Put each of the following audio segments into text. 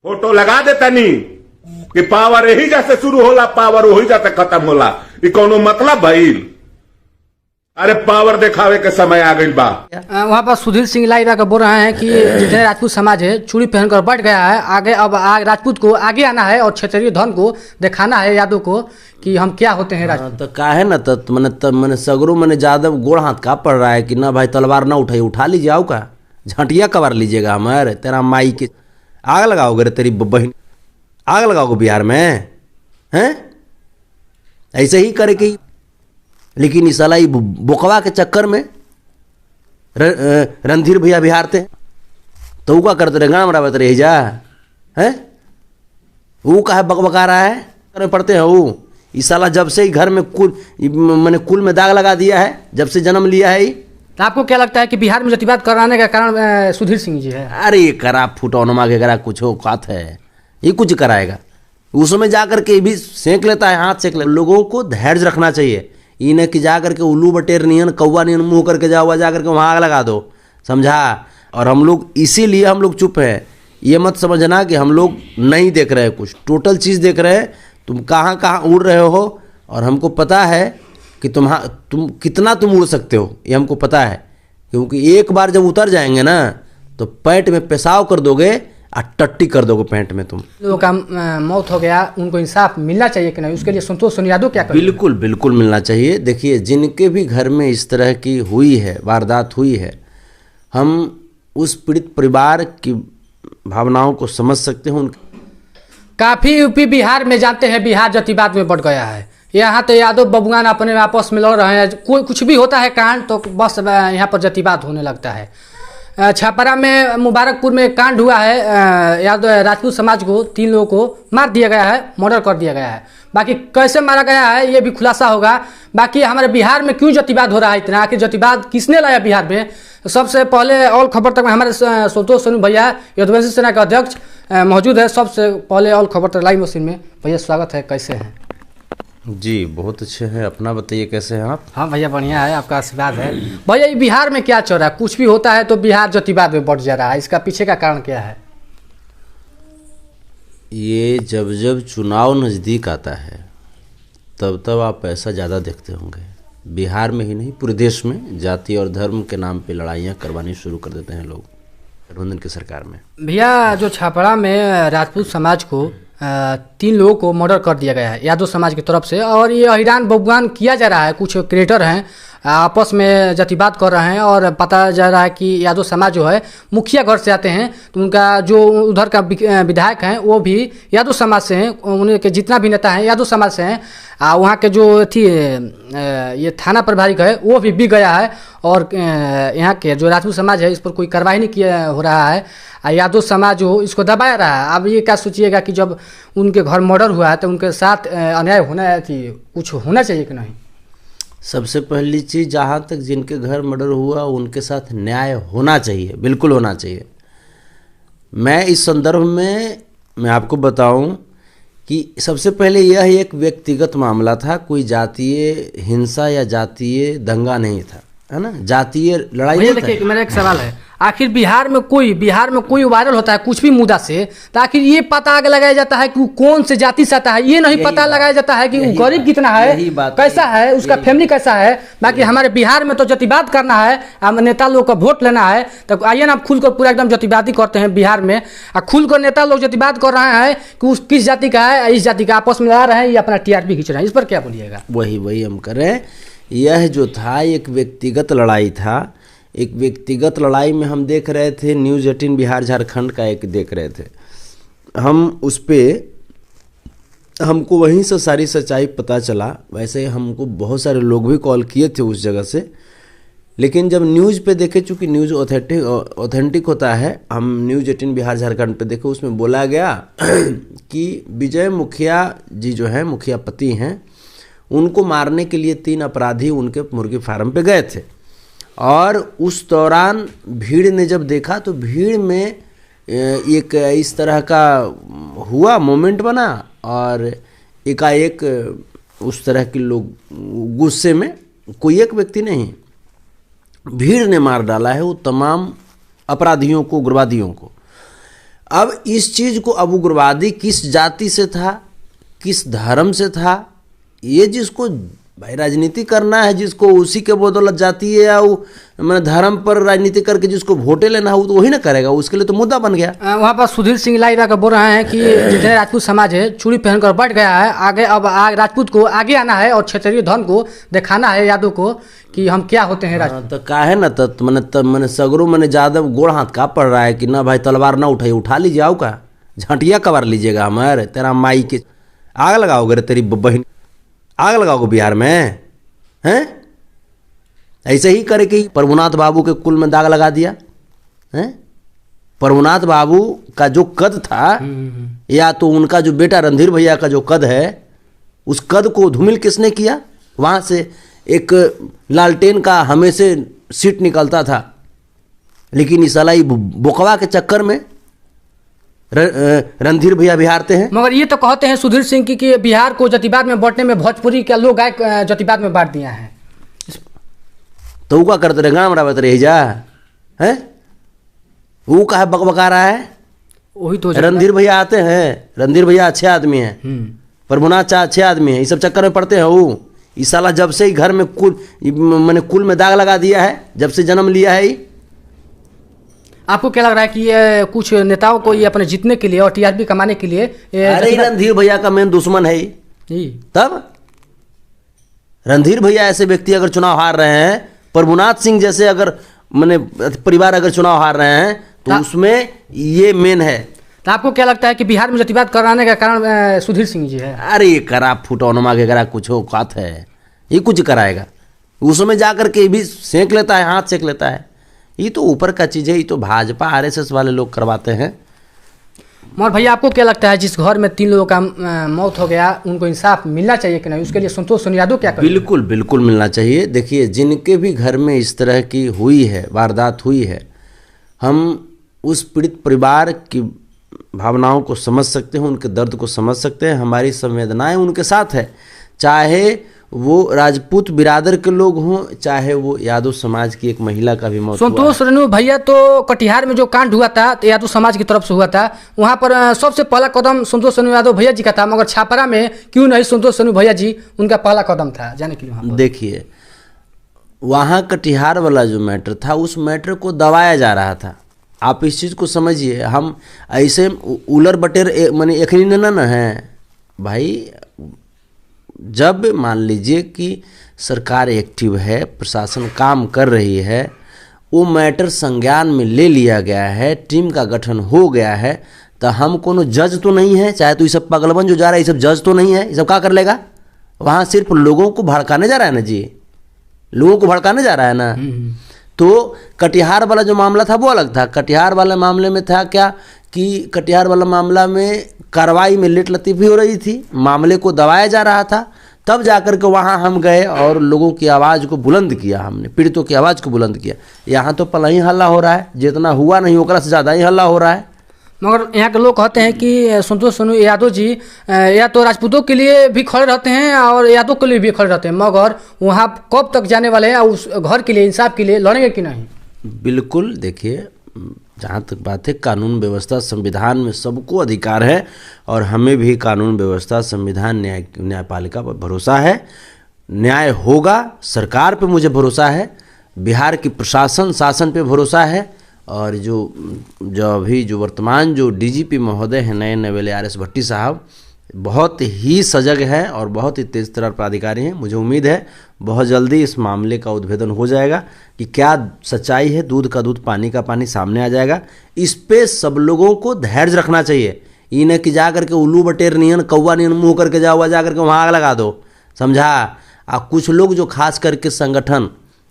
Photo लगा देता नी कि पावर यही जैसे शुरू होला पावर वही जैसे खत्म होला। ई कोनो मतलब भइल? अरे पावर दिखावे के समय आ गई बा। वहाँ पर सुधीर सिंह लाइरा का बोल रहे हैं कि जितने राजपूत समाज है चूड़ी पहनकर बैठ गया है, आगे अब राजपूत को आगे आना है और क्षेत्रीय धन को दिखाना है यादव को कि हम क्या होते हैं राजपूत। तो का है ना तो मैंने सगरू मैंने ज्यादा गोड़ हाथ का पड़ रहा है कि ना भाई तलवार ना उठाइए, उठा लीजिए, आओ का झंटिया कबार लीजिएगा हमारे तेरा माई के आग लगाओगे रे, तेरी बहन आग लगाओगे बिहार में हैं? ऐसे ही करे कि लेकिन इस साला बोकवा के चक्कर में रणधीर भैया बिहार थे तो वो क्या करते रहे, गाँव बराबर रह जा है वो का है बकबका रहा है करने पड़ते हैं वो। इस साला जब से ही घर में मैंने कुल में दाग लगा दिया है, जब से जन्म लिया है। तो आपको क्या लगता है कि बिहार में जातिवाद कराने का कारण सुधीर सिंह जी है? अरे ये करा फुटौनमा के करा कुछ हो बात है, ये कुछ कराएगा उसमें जा कर के भी सेंक लेता है, हाथ सेंक लेता है। लोगों को धैर्य रखना चाहिए, ये न कि जा करके उल्लू बटेर नियन कौवा नियन मुंह करके जाओ जा करके वहाँ आग लगा दो, समझा। और हम लोग इसीलिए हम लोग चुप हैं, ये मत समझना कि हम लोग नहीं देख रहे हैं, कुछ टोटल चीज़ देख रहे हैं। तुम कहाँ कहाँ उड़ रहे हो और हमको पता है कि तुम कितना तुम उड़ सकते हो, ये हमको पता है। क्योंकि एक बार जब उतर जाएंगे ना तो पैंट में पेशाब कर दोगे और टट्टी कर दोगे पैंट में तुम। लोगों का मौत हो गया, उनको इंसाफ मिलना चाहिए कि नहीं, उसके लिए संतोष सोनी यादव क्या करें? बिल्कुल बिल्कुल मिलना चाहिए। देखिए जिनके भी घर में इस तरह की हुई है वारदात हुई है, हम उस पीड़ित परिवार की भावनाओं को समझ सकते हैं। काफ़ी यूपी बिहार में जानते हैं बिहार जातिवाद में बढ़ गया है। यहाँ तो यादव बबुआन अपने आपस में लड़ रहे हैं, कोई कुछ भी होता है कांड तो बस यहाँ पर जातिवाद होने लगता है। छपरा में मुबारकपुर में कांड हुआ है, यादव राजपूत समाज को 3 लोगों को मार दिया गया है, मर्डर कर दिया गया है। बाकी कैसे मारा गया है ये भी खुलासा होगा। बाकी हमारे बिहार में क्यों जातिवाद हो रहा है इतना, आखिर जातिवाद किसने लाया बिहार में? तो सबसे पहले ऑल खबर तक में हमारे संतोष सोनू भैया यदुवंशी सेना के अध्यक्ष मौजूद है। सबसे पहले ऑल खबर तक लाइव मशीन में भैया स्वागत है, कैसे हैं? जी बहुत अच्छे हैं, अपना बताइए कैसे हैं आप? हाँ भैया बढ़िया है, आपका आशीर्वाद है। भैया ये बिहार में क्या चल रहा है? कुछ भी होता है तो बिहार जातिवाद में बढ़ जा रहा है, इसका पीछे का कारण क्या है? ये जब जब चुनाव नज़दीक आता है तब तब आप ऐसा ज़्यादा देखते होंगे, बिहार में ही नहीं पूरे देश में जाति और धर्म के नाम पे लड़ाइयाँ करवानी शुरू कर देते हैं लोग गठबंधन की सरकार में। भैया जो छपरा में राजपूत समाज को 3 लोगों को मर्डर कर दिया गया है यादव समाज की तरफ से, और ये हैरान बबुआन किया जा रहा है। कुछ क्रिएटर हैं आपस में जातिवाद कर रहे हैं और पता जा रहा है कि यादव समाज जो है मुखिया घर से आते हैं, तो उनका जो उधर का विधायक हैं वो भी यादव समाज से हैं, उनके जितना भी नेता हैं यादव समाज से हैं। वहाँ के जो थी ये थाना प्रभारी है वो भी बिक गया है, और यहाँ के जो राजपूत समाज है इस पर कोई कार्रवाई नहीं किया हो रहा है। यादव समाज जो इसको दबाया रहा है। अब ये क्या सोचिएगा कि जब उनके घर मर्डर हुआ है तो उनके साथ अन्याय होना थी, कुछ होना चाहिए कि नहीं? सबसे पहली चीज़, जहाँ तक जिनके घर मर्डर हुआ उनके साथ न्याय होना चाहिए, बिल्कुल होना चाहिए। मैं इस संदर्भ में मैं आपको बताऊं कि सबसे पहले यह एक व्यक्तिगत मामला था, कोई जातीय हिंसा या जातीय दंगा नहीं था, है ना, जातीय लड़ाई नहीं था। देखिए मेरा एक सवाल है, आखिर बिहार में कोई वायरल होता है कुछ भी मुद्दा से, तो आखिर ये पता आगे लगाया जाता है कि वो कौन से जाति से आता है, ये नहीं पता लगाया जाता है कि वो गरीब कितना है, कैसा है, उसका फैमिली कैसा है। बाकी हमारे बिहार में तो जातिवाद करना है, नेता लोग का वोट लेना है, तो आइए ना खुल कर पूरा एकदम जातिवादी करते हैं बिहार में। खुल कर नेता लोग जातिवाद कर रहे हैं कि उस किस जाति का है, इस जाति का आपस में लड़ा रहे हैं, ये अपना TRP खींच रहे हैं, इस पर क्या बोलिएगा? वही हम करें। यह जो था एक व्यक्तिगत लड़ाई था, एक व्यक्तिगत लड़ाई में हम देख रहे थे न्यूज़ 18 बिहार झारखंड का एक देख रहे थे हम, उस पर हमको वहीं से सारी सच्चाई पता चला। वैसे हमको बहुत सारे लोग भी कॉल किए थे उस जगह से, लेकिन जब न्यूज़ पे देखे, चूँकि न्यूज़ ऑथेंटिक होता है, हम न्यूज़ 18 बिहार झारखंड पे देखे, उसमें बोला गया कि विजय मुखिया जी जो हैं, मुखिया पति हैं, उनको मारने के लिए 3 अपराधी उनके मुर्गी फार्म पे गए थे। और उस दौरान भीड़ ने जब देखा तो भीड़ में एक इस तरह का हुआ मोमेंट बना, और एकाएक उस तरह के लोग गुस्से में, कोई एक व्यक्ति नहीं, भीड़ ने मार डाला है वो तमाम अपराधियों को, उग्रवादियों को। अब इस चीज को अब उग्रवादी किस जाति से था, किस धर्म से था, ये जिसको भाई राजनीति करना है, जिसको उसी के बदौलत जाती है या वो मैंने धर्म पर राजनीति करके जिसको वोटे लेना हो तो वही ना करेगा, उसके लिए तो मुद्दा बन गया। वहाँ पर सुधीर सिंह लाइरा का बोल रहे हैं कि जितने राजपूत समाज है चूड़ी पहनकर बैठ गया है, आगे अब राजपूत को आगे आना है और क्षेत्रीय धन को दिखाना है यादव को कि हम क्या होते हैं राजपूत। तो का है ना, तो मैंने सगरू मैंने ज्यादा गोड़ हाथ का पड़ रहा है कि ना भाई तलवार ना उठाइए, उठा लीजिए, आओ का झंटिया कबार लीजिएगा हमारे, तेरा माई के आग लगाओगे रे, तेरी बहन आग लगाओगे बिहार में हैं? ऐसे ही करे कि प्रभुनाथ बाबू के कुल में दाग लगा दिया हैं? प्रभुनाथ बाबू का जो कद था या तो उनका जो बेटा रणधीर भैया का जो कद है, उस कद को धूमिल किसने किया? वहाँ से एक लालटेन का हमेशा सीट निकलता था, लेकिन इस साला बोकवा के चक्कर में रणधीर भैया बिहारते हैं। मगर ये तो कहते हैं सुधीर सिंह की कि बिहार को जातिवाद में बांटने में भोजपुरी के लोग गायक जातिवाद में बांट दिया है। तो वो क्या करते रहे, गाँव बराबर रह जा है, वो का बकबका रहा है। वही तो रणधीर भैया आते हैं, रणधीर भैया अच्छे आदमी हैं, प्रभुनाथ चा अच्छे आदमी हैं, ये सब चक्कर में पड़ते हैं। वो इस साला जब से ही घर में मैंने कुल में दाग लगा दिया है, जब से जन्म लिया है। आपको क्या लग रहा है कि ये कुछ नेताओं को ये अपने जीतने के लिए और टीआरपी कमाने के लिए अरे रणधीर भैया का मेन दुश्मन है ही। तब रणधीर भैया ऐसे व्यक्ति अगर चुनाव हार रहे हैं, प्रभुनाथ सिंह जैसे अगर मैंने परिवार अगर चुनाव हार रहे हैं तो उसमें ये मेन है। तो आपको क्या लगता है कि बिहार में जातिवाद कराने का कारण सुधीर सिंह जी है? अरे ये करा फुटौनमा के करा कुछ हो बात है, ये कुछ कराएगा, उसमें जाकर के भी सेंक लेता है, हाथ सेंक लेता है। ये तो ऊपर का चीज़ है, ये तो भाजपा आरएसएस वाले लोग करवाते हैं। मगर भैया आपको क्या लगता है जिस घर में 3 लोगों का मौत हो गया, उनको इंसाफ मिलना चाहिए कि नहीं? उसके लिए संतोष सोनू यादव क्या करें? बिल्कुल बिल्कुल मिलना चाहिए। देखिए, जिनके भी घर में इस तरह की हुई है, वारदात हुई है, हम उस पीड़ित परिवार की भावनाओं को समझ सकते हैं, उनके दर्द को समझ सकते हैं। हमारी संवेदनाएं उनके साथ है, चाहे वो राजपूत बिरादर के लोग हों, चाहे वो यादव समाज की एक महिला का भी मौत हुआ। संतोष रेणु भैया, तो कटिहार में जो कांड हुआ था तो यादव समाज की तरफ से हुआ था, वहाँ पर सबसे पहला कदम संतोष रेणु यादव भैया जी का था, मगर छापरा में क्यों नहीं संतोष रेणु भैया जी उनका पहला कदम था जाने के लिए? देखिए, वहाँ कटिहार वाला जो मैटर था, उस मैटर को दबाया जा रहा था। आप इस चीज़ को समझिए, हम ऐसे उलर बटेर माने एखनी न है भाई। जब मान लीजिए कि सरकार एक्टिव है, प्रशासन काम कर रही है, वो मैटर संज्ञान में ले लिया गया है, टीम का गठन हो गया है, तो हम कोनो जज तो नहीं है। चाहे तो ये सब पागलबन जो जा रहा है, ये सब जज तो नहीं है, ये सब क्या कर लेगा? वहाँ सिर्फ लोगों को भड़काने जा रहा है ना जी, लोगों को भड़काने जा रहा है ना। तो कटिहार वाला जो मामला था वो अलग था। कटिहार वाले मामले में था क्या कि कटिहार वाला मामला में कार्रवाई में लेट लतीफ़ी हो रही थी, मामले को दबाया जा रहा था। तब जाकर के वहाँ हम गए और लोगों की आवाज़ को बुलंद किया, हमने पीड़ितों की आवाज़ को बुलंद किया। यहाँ तो पल ही हल्ला हो रहा है, जितना हुआ नहीं ओकरा से ज़्यादा ही हल्ला हो रहा है। मगर यहाँ के लोग कहते हैं कि संतोष सोनू यादव जी या तो राजपूतों के लिए भी खड़े रहते हैं और यादव के लिए भी खड़े रहते हैं, मगर वहाँ कब तक जाने वाले हैं, उस घर के लिए, इंसाफ के लिए लड़ेंगे कि नहीं? बिल्कुल। देखिए, जहाँ तक बात है कानून व्यवस्था संविधान में सबको अधिकार है, और हमें भी कानून व्यवस्था संविधान न्यायपालिका पर भरोसा है। न्याय होगा, सरकार पे मुझे भरोसा है, बिहार की प्रशासन शासन पे भरोसा है। और जो अभी जो वर्तमान जो डीजीपी महोदय हैं, नए नवेले आर एस भट्टी साहब, बहुत ही सजग है और बहुत ही तेज तर्रार प्राधिकारी हैं। मुझे उम्मीद है बहुत जल्दी इस मामले का उद्भेदन हो जाएगा कि क्या सच्चाई है, दूध का दूध पानी का पानी सामने आ जाएगा। इस पे सब लोगों को धैर्य रखना चाहिए। ये न कि जा करके उल्लू बटेर नियन कौवा नियन मुँह करके जाओ, जा करके वहाँ आग लगा दो, समझा। कुछ लोग जो खास करके संगठन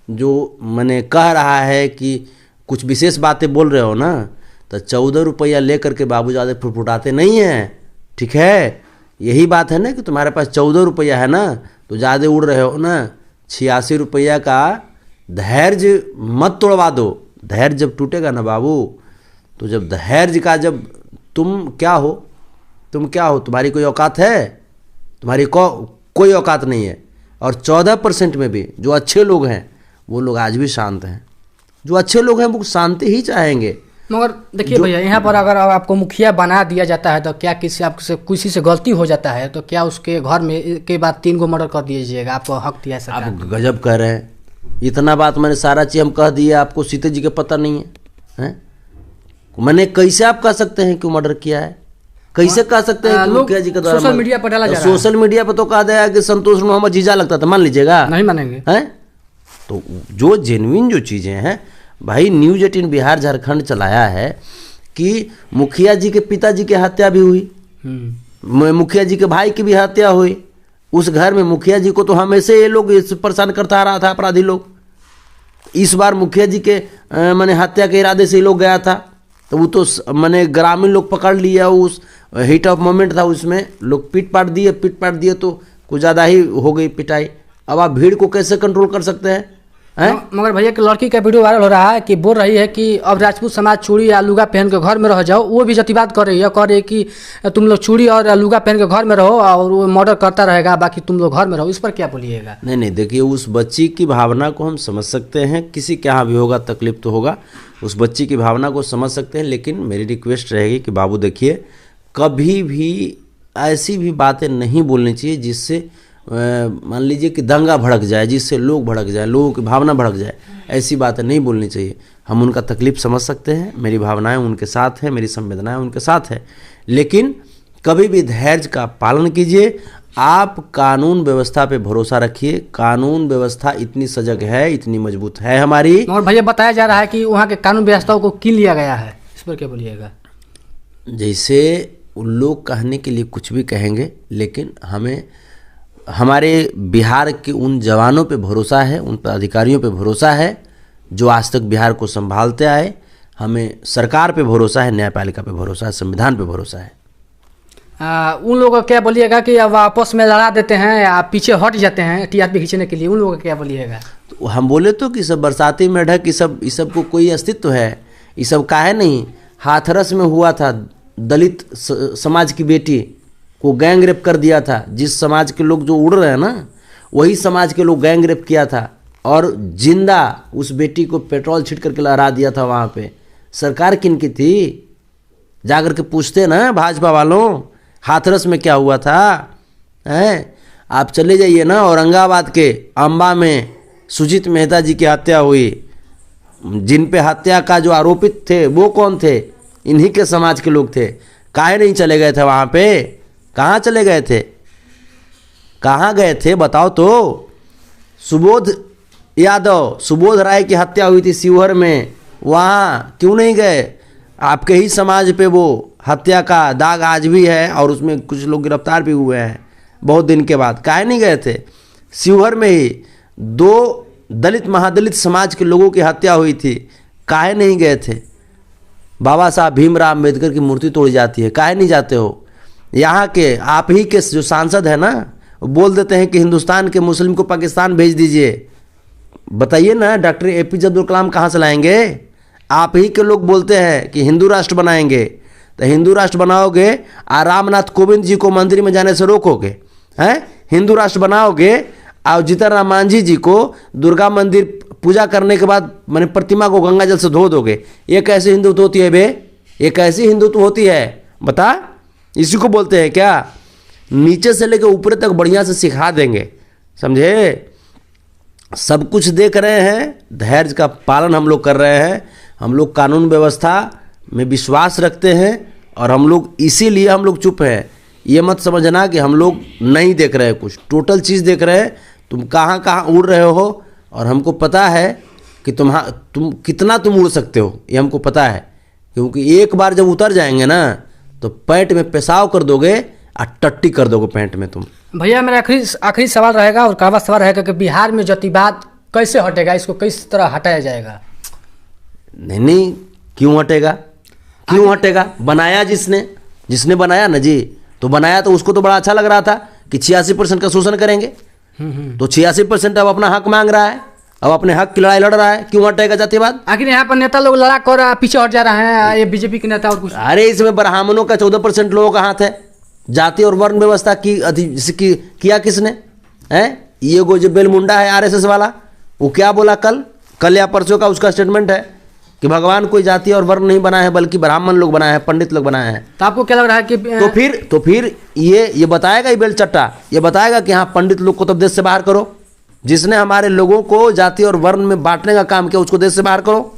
जो मैंने कह रहा है कि कुछ विशेष बातें बोल रहे हो ना, तो 14 रुपया ले करके बाबू ज़्यादा फुटफुटाते नहीं हैं, ठीक है। यही बात है ना कि तुम्हारे पास 14 रुपया है ना, तो ज़्यादा उड़ रहे हो ना। 86 रुपया का धैर्य मत तोड़वा दो। धैर्य जब टूटेगा ना बाबू, तो जब धैर्य का जब तुम क्या हो, तुम्हारी कोई औकात है? तुम्हारी कोई औकात नहीं है। और 14% में भी जो अच्छे लोग हैं वो लोग आज भी शांत हैं। जो अच्छे लोग हैं वो शांति ही चाहेंगे। मगर देखिए भैया, यहाँ पर अगर आपको मुखिया बना दिया जाता है तो क्या किसी से गलती हो जाता है तो क्या उसके घर में के बाद 3 गो मर्डर कर दीजिएगा? आपको हक दिया सरकार आप गजब कह रहे हैं। इतना बात मैंने सारा चीज हम कह दिया, आपको सीते जी का पता नहीं है? मैंने कैसे आप कह सकते हैं कि मर्डर किया है? कैसे कह सकते हैं कि मुखिया जी के द्वारा? सोशल मीडिया पर डाला जा रहा है। सोशल मीडिया पर तो कहा गया कि संतोष मोहम्मद जीजा लगता था, मान लीजिएगा? नहीं मानेंगे। हैं? तो जो जेन्युइन जो चीज़ें हैं भाई, न्यूज़ 18 बिहार झारखंड चलाया है कि मुखिया जी के पिताजी की हत्या भी हुई, मुखिया जी के भाई की भी हत्या हुई। उस घर में मुखिया जी को तो हमेशा ये लोग परेशान करता आ रहा था, अपराधी लोग। इस बार मुखिया जी के मैंने हत्या के इरादे से ये लोग गया था, तो वो तो मैंने ग्रामीण लोग पकड़ लिया, उस हीट ऑफ मोमेंट था, उसमें लोग पीट पाट दिए तो कुछ ज़्यादा ही हो गई पिटाई। अब आप भीड़ को कैसे कंट्रोल कर सकते हैं? मगर भैया की लड़की का वीडियो वायरल हो रहा है कि बोल रही है कि अब राजपूत समाज चूड़ी या लुगा पहन के घर में रह जाओ। वो भी जतिवाद कर रही है, कह रही है कि तुम लोग चूड़ी और लुगा पहन के घर में रहो और वो मर्डर करता रहेगा, बाकी तुम लोग घर में रहो। इस पर क्या बोलिएगा? नहीं, देखिए, उस बच्ची की भावना को हम समझ सकते हैं। किसी के यहाँ भी होगा तकलीफ तो होगा, उस बच्ची की भावना को समझ सकते हैं। लेकिन मेरी रिक्वेस्ट रहेगी कि बाबू देखिए, कभी भी ऐसी भी बातें नहीं बोलनी चाहिए जिससे मान लीजिए कि दंगा भड़क जाए, जिससे लोग भड़क जाए, लोगों की भावना भड़क जाए। ऐसी बातें नहीं बोलनी चाहिए। हम उनका तकलीफ समझ सकते हैं, मेरी भावनाएं उनके साथ हैं, मेरी संवेदनाएं उनके साथ है। लेकिन कभी भी धैर्य का पालन कीजिए। आप कानून व्यवस्था पे भरोसा रखिए। कानून व्यवस्था इतनी सजग है, इतनी मजबूत है हमारी। और भैया बताया जा रहा है कि वहाँ के कानून व्यवस्थाओं को कीन लिया गया है। इस पर क्या बोलिएगा? जैसे उन लोग कहने के लिए कुछ भी कहेंगे, लेकिन हमें हमारे बिहार के उन जवानों पे भरोसा है, उन अधिकारियों पे भरोसा है जो आज तक बिहार को संभालते आए। हमें सरकार पे भरोसा है, न्यायपालिका पे भरोसा है, संविधान पे भरोसा है। उन लोगों को क्या बोलिएगा कि अब आपस में लड़ा देते हैं या पीछे हट जाते हैं टीआरपी खींचने के लिए? उन लोगों को क्या बोलिएगा? तो हम बोले तो कि सब बरसाती मेढक, ये सब को कोई अस्तित्व है? ये सब काहे नहीं? हाथरस में हुआ था, दलित समाज की बेटी को गैंग रेप कर दिया था। जिस समाज के लोग जो उड़ रहे हैं ना, वही समाज के लोग गैंग रेप किया था और जिंदा उस बेटी को पेट्रोल छिट करके लहरा दिया था। वहाँ पे सरकार किनकी थी? जाकर के पूछते ना भाजपा वालों, हाथरस में क्या हुआ था? आप चले जाइए ना, औरंगाबाद के अंबा में सुजीत मेहता जी की हत्या हुई। जिन पे हत्या का जो आरोपित थे वो कौन थे? इन्हीं के समाज के लोग थे। काहे नहीं चले गए थे वहाँ पे? कहाँ चले गए थे? कहाँ गए थे बताओ तो? सुबोध यादव, सुबोध राय की हत्या हुई थी शिवहर में, वहाँ क्यों नहीं गए? आपके ही समाज पे वो हत्या का दाग आज भी है और उसमें कुछ लोग गिरफ्तार भी हुए हैं बहुत दिन के बाद। काहे नहीं गए थे? शिवहर में ही 2 दलित महादलित समाज के लोगों की हत्या हुई थी, काहे नहीं गए थे? बाबा साहब भीमराव अम्बेडकर की मूर्ति तोड़ी जाती है, काहे नहीं जाते हो? यहाँ के आप ही के जो सांसद है ना, बोल देते हैं कि हिंदुस्तान के मुस्लिम को पाकिस्तान भेज दीजिए। बताइए ना, डॉक्टर APJ अब्दुल कलाम कहाँ से लाएंगे? आप ही के लोग बोलते हैं कि हिंदू राष्ट्र बनाएंगे, तो हिंदू राष्ट्र बनाओगे और रामनाथ कोविंद जी को मंदिर में जाने से रोकोगे? हैं? हिंदू राष्ट्र बनाओगे और जीतन राम मांझी जी को दुर्गा मंदिर पूजा करने के बाद मैंने प्रतिमा को गंगा जल से धो दोगे? ये कैसे हिंदुत्व होती है बे? ये कैसी हिंदुत्व होती है बता? इसी को बोलते हैं क्या? नीचे से लेकर ऊपर तक बढ़िया से सिखा देंगे, समझे? सब कुछ देख रहे हैं, धैर्य का पालन हम लोग कर रहे हैं। हम लोग कानून व्यवस्था में विश्वास रखते हैं और हम लोग इसीलिए हम लोग चुप हैं। ये मत समझना कि हम लोग नहीं देख रहे हैं, कुछ टोटल चीज़ देख रहे हैं। तुम कहाँ कहाँ उड़ रहे हो और हमको पता है कि तुम कितना उड़ सकते हो, ये हमको पता है। क्योंकि एक बार जब उतर जाएंगे ना तो पैंट में पेशाब कर दोगे और टट्टी कर दोगे पैंट में तुम। भैया मेरा आखिरी सवाल रहेगा और कड़वा सवाल रहेगा कि बिहार में जातिवाद कैसे हटेगा? इसको किस तरह हटाया जाएगा? नहीं, क्यों हटेगा? क्यों हटेगा? बनाया जिसने बनाया ना जी, तो बनाया तो उसको तो बड़ा अच्छा लग रहा था कि 86% का शोषण करेंगे। तो 86% अब अपना हक मांग रहा है, अब अपने हक की लड़ाई लड़ रहा है। क्यों हटेगा जातिवाद? आखिर यहाँ पर नेता लोग लड़ा कर पीछे हट जा रहे हैं, ये बीजेपी के नेता और कुछ। अरे इसमें ब्राह्मणों का 14% लोगों का हाथ है। जाति और वर्ण व्यवस्था किया किसने? है ये जो बेलमुंडा है RSS वाला, वो क्या बोला कल या परसों का उसका स्टेटमेंट है कि भगवान कोई जाति और वर्ण नहीं बनाया है, बल्कि ब्राह्मण लोग बनाए हैं, पंडित लोग बनाए हैं। तो आपको क्या लग रहा है कि तो फिर ये बताएगा, ये बेलचट्टा ये बताएगा कि हाँ पंडित लोग को तो देश से बाहर करो। जिसने हमारे लोगों को जाति और वर्ण में बांटने का काम किया उसको देश से बाहर करो,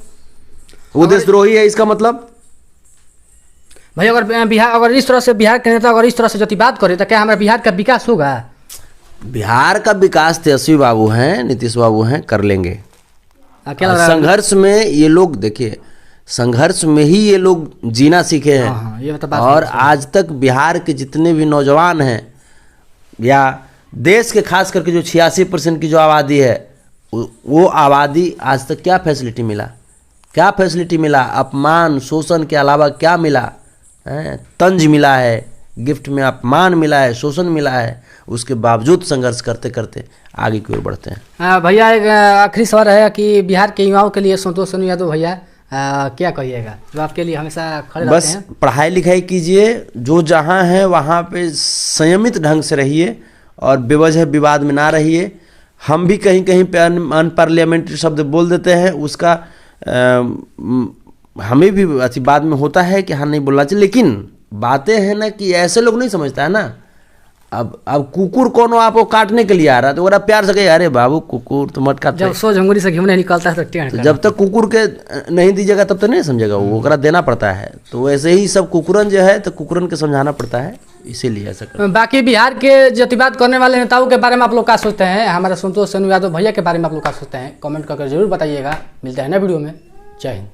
वो देशद्रोही है इसका मतलब। भाई अगर बिहार, अगर इस तरह से बिहार के नेता अगर इस तरह से जतिवाद करे तो क्या हमारे बिहार का विकास होगा? बिहार का विकास तेजस्वी बाबू हैं, नीतीश बाबू हैं, कर लेंगे। क्या लग रहा है? संघर्ष में ये लोग, देखिए संघर्ष में ही ये लोग जीना सीखे हैं। हाँ, ये मतलब बात और आज तक बिहार के जितने भी नौजवान हैं या देश के खास करके जो 86% की जो आबादी है, वो आबादी आज तक क्या फैसिलिटी मिला? क्या फैसिलिटी मिला? अपमान शोषण के अलावा क्या मिला है? तंज मिला है, गिफ्ट में अपमान मिला है, शोषण मिला है। उसके बावजूद संघर्ष करते करते आगे की ओर बढ़ते हैं। भैया एक आखिरी सवाल है कि बिहार के युवाओं के लिए संतोष सोनू यादव भैया क्या कहिएगा, जो आपके लिए हमेशा खड़े रहते हैं? बस पढ़ाई लिखाई कीजिए, जो जहाँ है वहाँ पे संयमित ढंग से रहिए और बेवजह विवाद में ना रहिए। हम भी कहीं कहीं पे अनपार्लियामेंट्री शब्द बोल देते हैं, उसका हमें भी अच्छी बाद में होता है कि हाँ नहीं बोलना चाहिए, लेकिन बातें हैं ना कि ऐसे लोग नहीं समझता है ना। अब कुकुर कौन आपको काटने के लिए आ रहा है तो बड़ा प्यार से कहे अरे बाबू कुकुर तो मत काट। जब सोच अंगुली से घी नहीं निकलता है तो टेढ़ तो जब तक कुकुर के नहीं दीजिएगा तब तक नहीं समझेगा, वो ओकरा देना पड़ता है। तो वैसे ही सब कुकुरन जो है तो कुकुरन के समझाना पड़ता है, इसीलिए ऐसा कर। बाकी बिहार के जतिवाद करने वाले नेताओं के बारे में आप लोग क्या सोचते हैं? हमारे संतोष सोनू यादव भैया के बारे में आप लोग क्या सोचते हैं? कमेंट करके जरूर बताइएगा। मिलते हैं ना वीडियो में। जय हिंद।